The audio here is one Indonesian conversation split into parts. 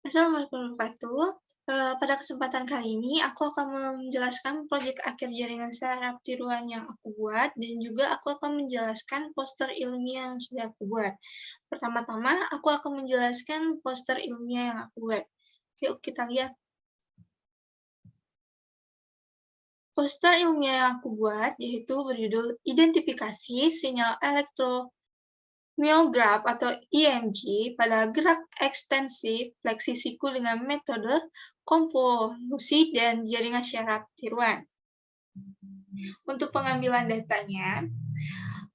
Assalamualaikum warahmatullahi wabarakatuh. Pada kesempatan kali ini, aku akan menjelaskan proyek akhir jaringan saraf tiruan yang aku buat, dan juga aku akan menjelaskan poster ilmiah yang sudah aku buat. Pertama-tama, aku akan menjelaskan poster ilmiah yang aku buat. Yuk kita lihat. Poster ilmiah yang aku buat yaitu berjudul Identifikasi Sinyal Elektromyograf atau EMG pada gerak ekstensif fleksi siku dengan metode konvolusi dan jaringan syaraf tiruan. Untuk pengambilan datanya,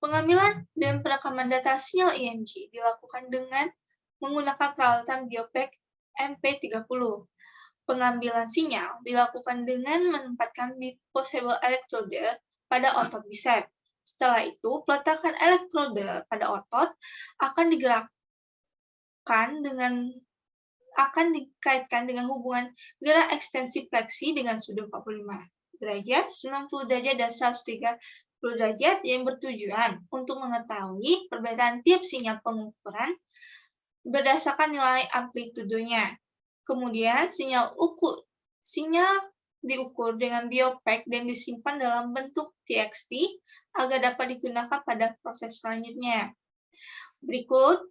pengambilan dan perekaman data sinyal EMG dilakukan dengan menggunakan peralatan Biopek MP30. Pengambilan sinyal dilakukan dengan menempatkan disposable electrode pada otot bicep. Setelah itu, peletakan elektrode pada otot akan dikaitkan dengan hubungan gerak ekstensi fleksi dengan sudut 45 derajat, 90 derajat, dan 130 derajat yang bertujuan untuk mengetahui perbedaan tiap sinyal pengukuran berdasarkan nilai amplitudenya. Kemudian sinyal diukur dengan biopek dan disimpan dalam bentuk TXT agar dapat digunakan pada proses selanjutnya. Berikut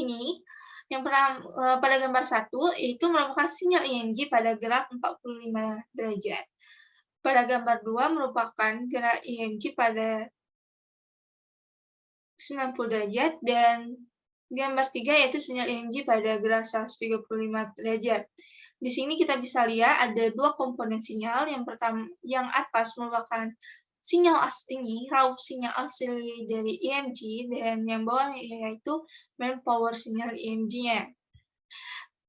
ini yang pada gambar 1 itu merupakan sinyal EMG pada gerak 45 derajat. Pada gambar 2 merupakan gerak EMG pada 90 derajat, dan gambar 3 yaitu sinyal EMG pada gerak 135 derajat. Di sini kita bisa lihat ada dua komponen sinyal. Yang pertama, yang atas merupakan sinyal asli, raup sinyal asli dari EMG, dan yang bawah yaitu main power sinyal EMG-nya.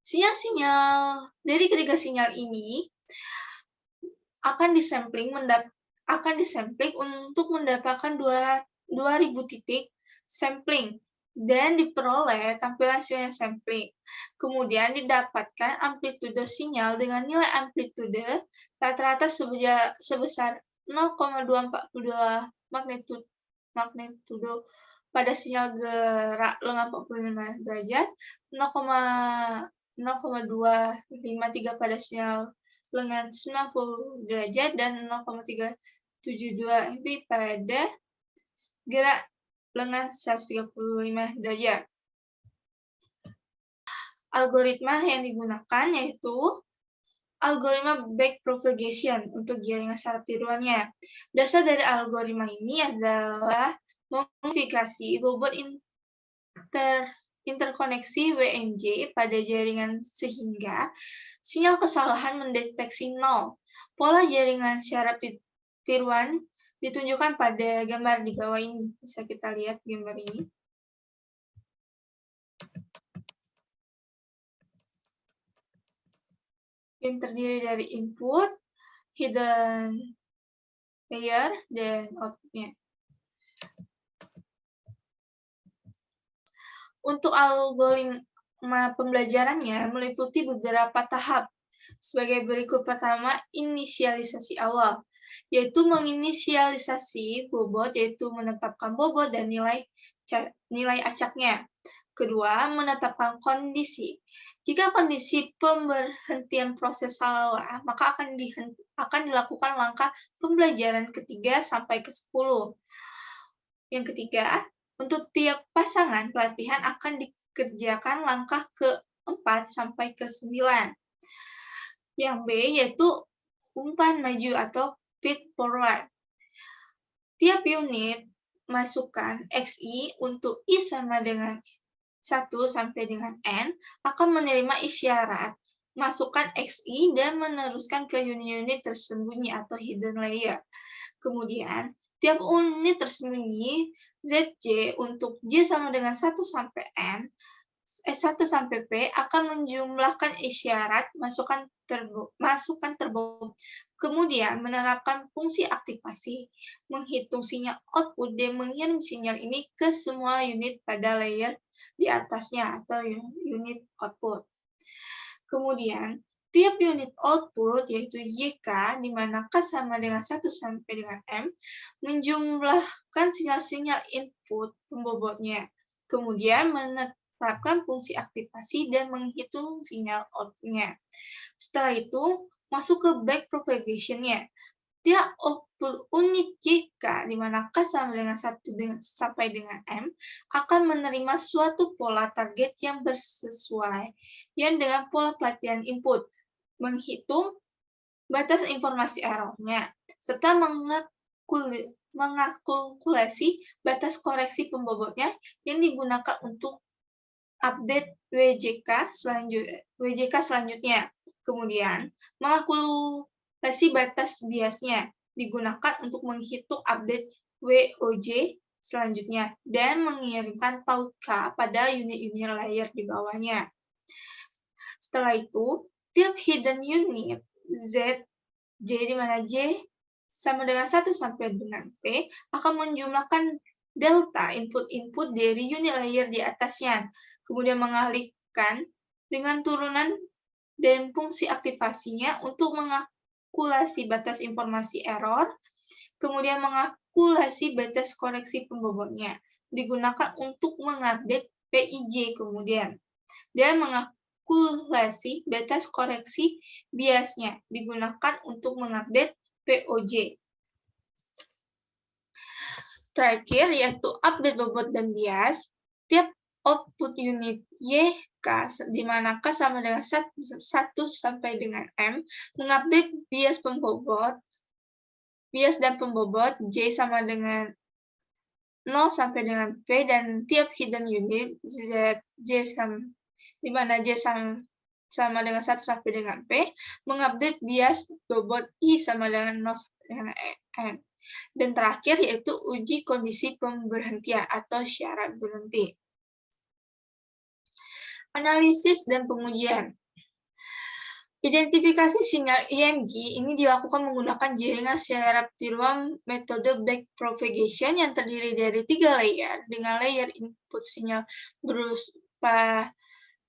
Sinyal-sinyal dari ketiga sinyal ini akan disampling untuk mendapatkan 2000 titik sampling dan diperoleh tampilan sinyal sampling. Kemudian didapatkan amplitude sinyal dengan nilai amplitude rata-rata sebesar 0,242 magnitudo pada sinyal gerak lengan 45 derajat, 0,253 pada sinyal lengan 90 derajat, dan 0,372 MP pada gerak lengan 135 derajat. Algoritma yang digunakan yaitu algoritma backpropagation untuk jaringan saraf tiruannya. Dasar dari algoritma ini adalah memodifikasi bobot interkoneksi WNJ pada jaringan sehingga sinyal kesalahan mendeteksi 0. Pola jaringan syaraf tiruan ditunjukkan pada gambar di bawah ini. Bisa kita lihat gambar ini. Yang terdiri dari input, hidden layer, dan outputnya. Untuk algoritma pembelajarannya meliputi beberapa tahap sebagai berikut. Pertama, inisialisasi awal, yaitu menginisialisasi bobot, yaitu menetapkan bobot dan nilai acaknya. Kedua, menetapkan kondisi. Jika kondisi pemberhentian proses salah, maka akan dilakukan langkah pembelajaran ketiga sampai ke 10. Yang ketiga, untuk tiap pasangan pelatihan akan dikerjakan langkah ke-4 sampai ke-9. Yang B yaitu umpan maju atau feed forward. Tiap unit masukkan XI untuk I sama dengan 1 sampai dengan N akan menerima isyarat masukkan XI dan meneruskan ke unit-unit tersembunyi atau hidden layer. Kemudian, tiap unit tersembunyi ZJ untuk J sama dengan 1 sampai N, 1 sampai P akan menjumlahkan isyarat masukkan terbom. Kemudian menerapkan fungsi aktivasi, menghitung sinyal output dan mengirim sinyal ini ke semua unit pada layer di atasnya atau unit output. Kemudian tiap unit output yaitu YK di mana K sama dengan 1 sampai dengan M menjumlahkan sinyal-sinyal input pembobotnya. Kemudian menerapkan fungsi aktivasi dan menghitung sinyal output-nya. Setelah itu, masuk ke back propagation-nya. Tiap output unit JK di mana K sama dengan 1 sampai dengan M akan menerima suatu pola target yang bersesuaian dengan pola pelatihan input, menghitung batas informasi error-nya, serta mengakumulasi batas koreksi pembobotnya yang digunakan untuk update WJK selanjutnya. Kemudian, mengakumulasi batas biasnya digunakan untuk menghitung update WOJ selanjutnya dan mengirimkan tau K pada unit-unit layer di bawahnya. Setelah itu, tiap hidden unit Z, J di mana J sama dengan 1 sampai dengan P akan menjumlahkan delta input-input dari unit layer di atasnya, kemudian mengalihkan dengan turunan dan fungsi aktivasinya untuk mengakumulasi batas informasi error, kemudian mengakumulasi batas koreksi pembobotnya, digunakan untuk mengupdate PIJ kemudian, dan mengakumulasi batas koreksi biasnya, digunakan untuk mengupdate POJ. Terakhir, yaitu update bobot dan bias. Tiap output unit YK, di mana K sama dengan 1 sampai dengan M, mengupdate bias dan pembobot, J sama dengan 0 sampai dengan P, dan tiap hidden unit Z, J di mana J sama dengan 1 sampai dengan P, mengupdate bias bobot I sama dengan 0 sampai dengan N. Dan terakhir yaitu uji kondisi pemberhentian atau syarat berhenti. Analisis dan pengujian. Identifikasi sinyal EMG ini dilakukan menggunakan jaringan syaraf tiruan metode backpropagation yang terdiri dari 3 layer, dengan layer input sinyal berupa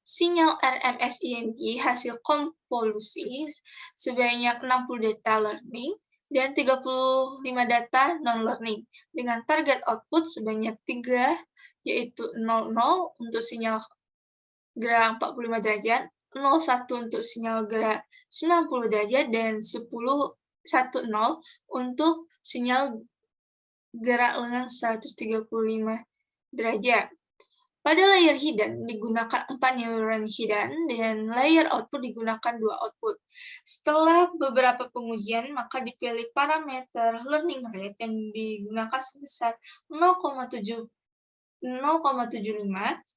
sinyal RMS EMG hasil konvolusi sebanyak 60 data learning dan 35 data non-learning, dengan target output sebanyak 3, yaitu 00 untuk sinyal gerak 45 derajat, 01 untuk sinyal gerak 90 derajat, dan 10 untuk sinyal gerak lengan 135 derajat. Pada layer hidden digunakan 4 neuron hidden dan layer output digunakan 2 output. Setelah beberapa pengujian, maka dipilih parameter learning rate yang digunakan sebesar 0,75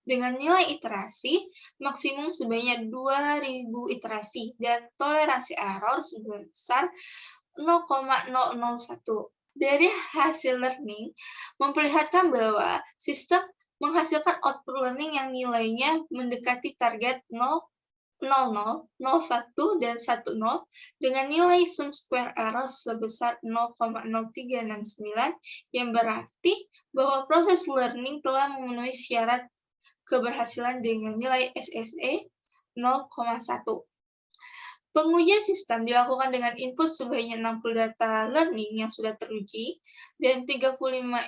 dengan nilai iterasi maksimum sebanyak 2000 iterasi dan toleransi error sebesar 0,001. Dari hasil learning memperlihatkan bahwa sistem menghasilkan output learning yang nilainya mendekati target 0, 00, 01, dan 10 dengan nilai sum square error sebesar 0,0369 yang berarti bahwa proses learning telah memenuhi syarat keberhasilan dengan nilai SSE 0,1. Pengujian sistem dilakukan dengan input sebanyak 60 data learning yang sudah teruji dan 35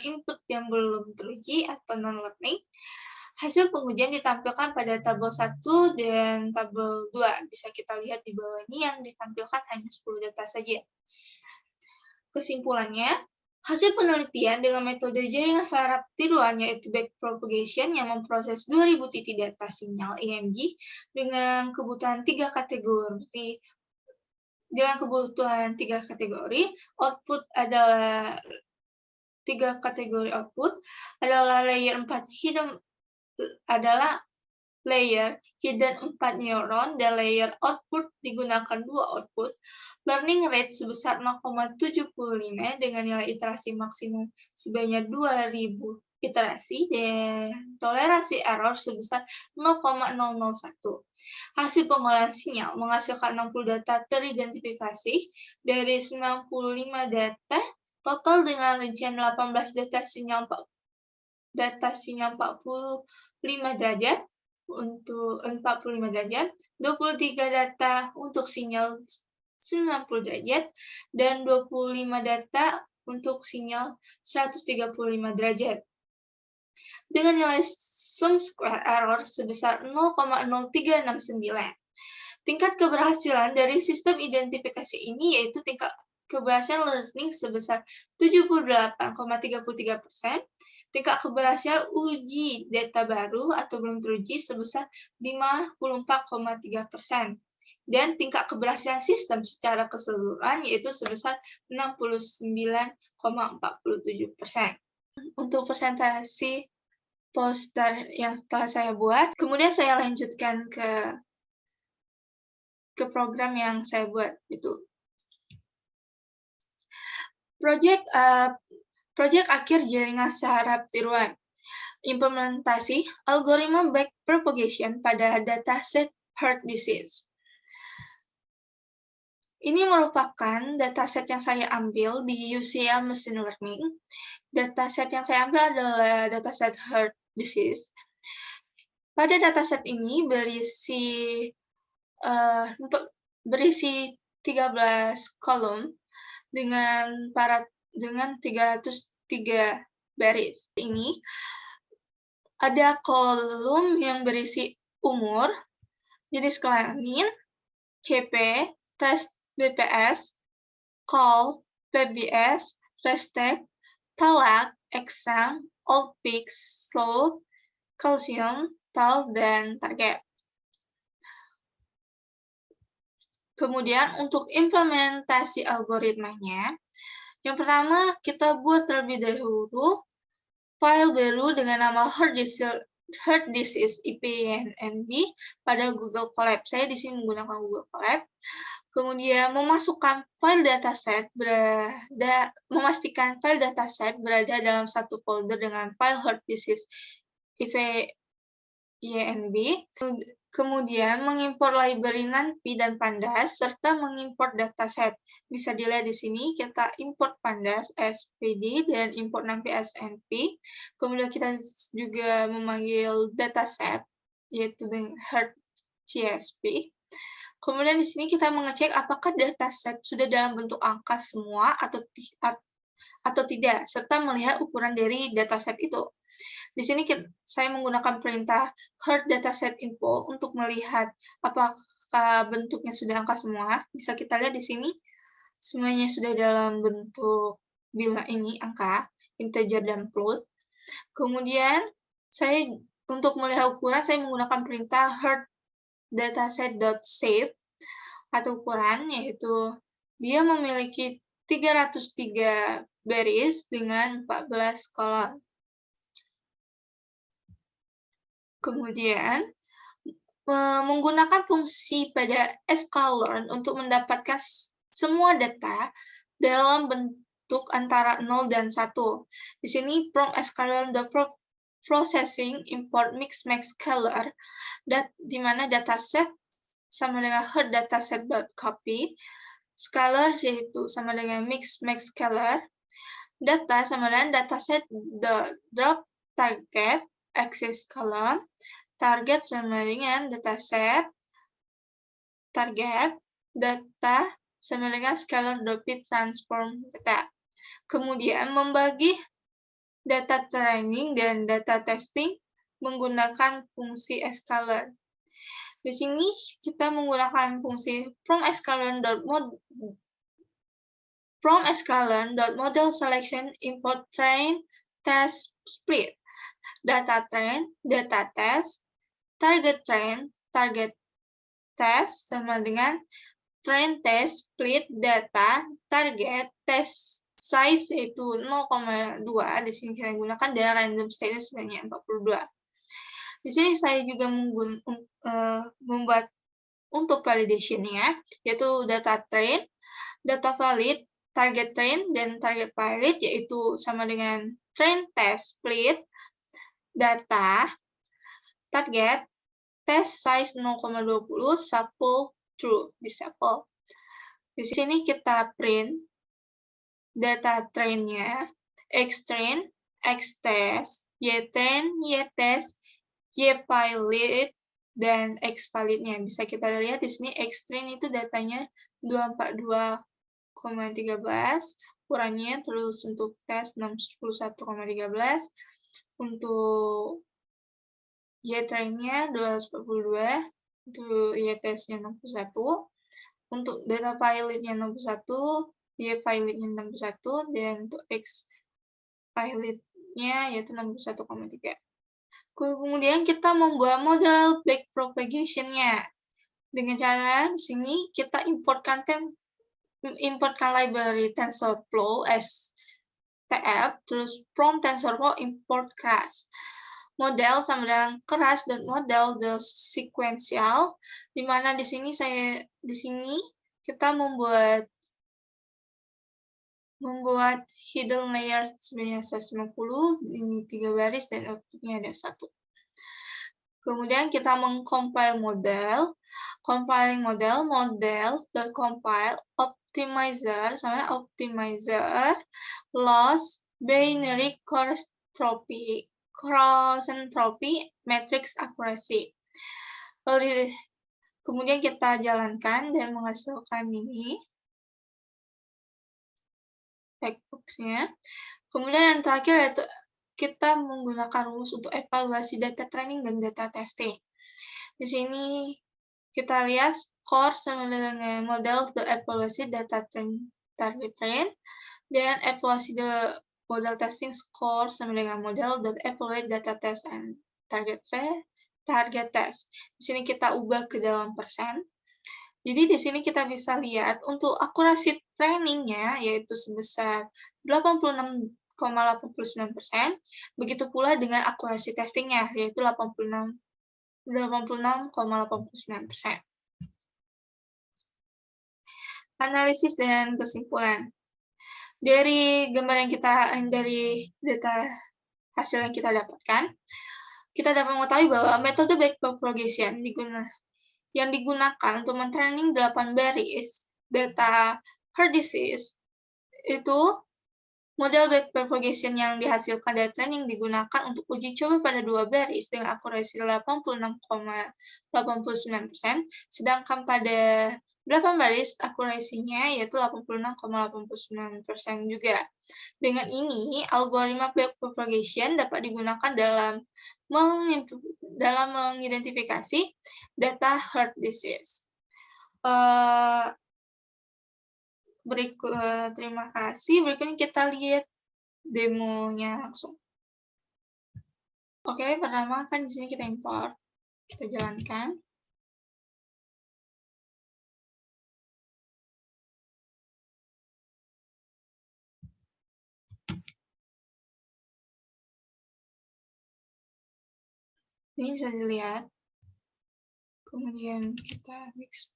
input yang belum teruji atau non-learning. Hasil pengujian ditampilkan pada tabel 1 dan tabel 2. Bisa kita lihat di bawah ini yang ditampilkan hanya 10 data saja. Kesimpulannya, hasil penelitian dengan metode jaringan syaraf tiruan yaitu backpropagation yang memproses 2000 titik data sinyal EMG dengan kebutuhan 3 kategori. Output adalah 3 kategori output adalah layer 4 hidden adalah layer hidden 4 neuron dan layer output digunakan 2 output. Learning rate sebesar 0,75 dengan nilai iterasi maksimum sebanyak 2000 iterasi dan toleransi error sebesar 0,001. Hasil pengolahan sinyal menghasilkan 60 data teridentifikasi dari 95 data total dengan rincian 18 data sinyal 45 derajat untuk 45 derajat, 23 data untuk sinyal 90 derajat, dan 25 data untuk sinyal 135 derajat. dengan nilai sum square error sebesar 0,0369. Tingkat keberhasilan dari sistem identifikasi ini yaitu tingkat keberhasilan learning sebesar 78,33%, tingkat keberhasilan uji data baru atau belum teruji sebesar 54,3%, dan tingkat keberhasilan sistem secara keseluruhan yaitu sebesar 69,47%. Untuk presentasi poster yang telah saya buat, kemudian saya lanjutkan ke program yang saya buat itu. Proyek akhir jaringan saraf tiruan. Implementasi algoritma backpropagation pada dataset heart disease. Ini merupakan dataset yang saya ambil di UCL Machine Learning. Dataset yang saya ambil adalah dataset heart disease. Pada dataset ini berisi 13 kolom dengan 303 baris. Ini ada kolom yang berisi umur, jenis kelamin, CP, tes BPS, call, PBS, restek, talak, exam, old peak, slow, kalsium, tal, dan target. Kemudian untuk implementasi algoritmanya, yang pertama kita buat terlebih dahulu file baru dengan nama heart disease IPNB pada Google Colab. Saya di sini menggunakan Google Colab. Kemudian memastikan file dataset berada dalam satu folder dengan file heart disease IPNB. Kemudian mengimpor library NumPy dan Pandas, serta mengimpor dataset. Bisa dilihat di sini, kita import Pandas SPD dan import NumPy SNP. Kemudian kita juga memanggil dataset, yaitu dengan heart CSP. Kemudian di sini kita mengecek apakah dataset sudah dalam bentuk angka semua atau tidak, serta melihat ukuran dari dataset itu. Di sini saya menggunakan perintah heart dataset info untuk melihat apakah bentuknya sudah angka semua. Bisa kita lihat di sini, semuanya sudah dalam bentuk bilang ini angka, integer dan float. Kemudian untuk melihat ukuran, saya menggunakan perintah heart dataset.save atau ukuran, yaitu dia memiliki 303 baris dengan 14 kolom. Kemudian, menggunakan fungsi pada sklearn untuk mendapatkan semua data dalam bentuk antara 0 dan 1. Di sini prompt sklearn.processing import mix-max-scalar, di mana dataset sama dengan heart dataset.copy, scalar yaitu sama dengan mix-max-scalar, data sama dengan dataset.drop target, access column, target sama dengan dataset, target, data sama dengan scalar.fit transform data. Kemudian membagi data training dan data testing menggunakan fungsi sklearn. Di sini kita menggunakan fungsi from sklearn.model selection import train test split. Data train, data test, target train, target test sama dengan train test, split data, target, test size yaitu 0,2. Di sini kita gunakan dan random state sebanyak 42. Di sini saya juga membuat untuk validation-nya, yaitu data train, data valid, target train, dan target valid, yaitu sama dengan train test, split, data, target, test size 0,20, sample true, disable. Di sini kita print data train-nya, xtrain, xtest, ytrain, ytest, yvalid, dan xvalid-nya. Bisa kita lihat di sini xtrain itu datanya 242,13, ukurannya terus untuk tes 61,13, Untuk Y-train-nya 242, untuk Y-test-nya 61, untuk data pilot-nya 61, Y-pilot-nya 61, dan untuk X-pilot-nya yaitu 61,3. Kemudian kita membuat model backpropagation-nya. Dengan cara di sini kita importkan library TensorFlow STF, terus from TensorFlow import class. Model sama dengan keras dan model the sequential, di mana di sini kita membuat hidden layer sebanyak 150, ini 3 baris dan outputnya ada 1. Kemudian kita mengcompile model, compiling model compile optimizer sama optimizer loss binary cross entropy matrix accuracy. Lalu kemudian kita jalankan dan menghasilkan ini blackbox-nya. Kemudian yang terakhir yaitu kita menggunakan rumus untuk evaluasi data training dan data testing. Di sini kita lihat score sama dengan model the evaluasi data target train, dan evaluasi the model testing score sama dengan model the evaluate data test and target test. Di sini kita ubah ke dalam persen. Jadi di sini kita bisa lihat untuk akurasi trainingnya yaitu sebesar 86,89%, begitu pula dengan akurasi testingnya yaitu 86,89%. Analisis dan kesimpulan. Dari gambar dari data hasil yang kita dapatkan, kita dapat mengetahui bahwa metode backpropagation yang digunakan untuk mentraining 8 baris data heart disease itu model backpropagation yang dihasilkan dari training digunakan untuk uji coba pada 2 baris dengan akurasi 86,89%, sedangkan pada 8 baris akurasinya yaitu 86,89% juga. Dengan ini, algoritma backpropagation dapat digunakan dalam mengidentifikasi data heart disease. Terima kasih. Berikutnya kita lihat demonya langsung. Oke, pertama kan di sini kita import, kita jalankan. Ini bisa dilihat. Kemudian kita mix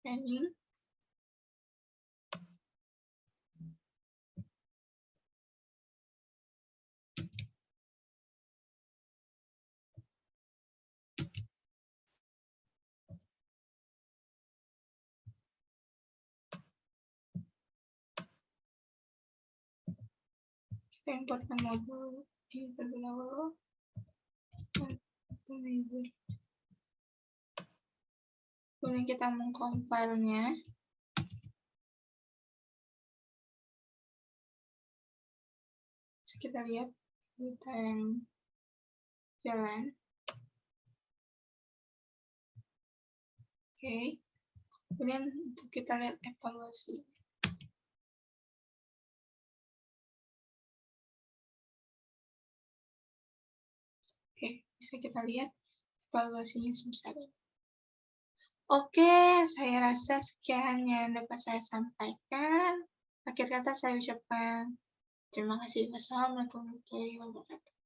training. Kita importkan modul ini terlebih dahulu. Kemudian kita mengcompile-nya. Kita lihat data yang jalan. Oke. Kemudian untuk kita lihat evaluasi. Oke, bisa kita lihat evaluasinya sebesar ini. Oke, saya rasa sekian yang dapat saya sampaikan. Akhir kata saya ucapkan terima kasih. Wassalamualaikum warahmatullahi wabarakatuh.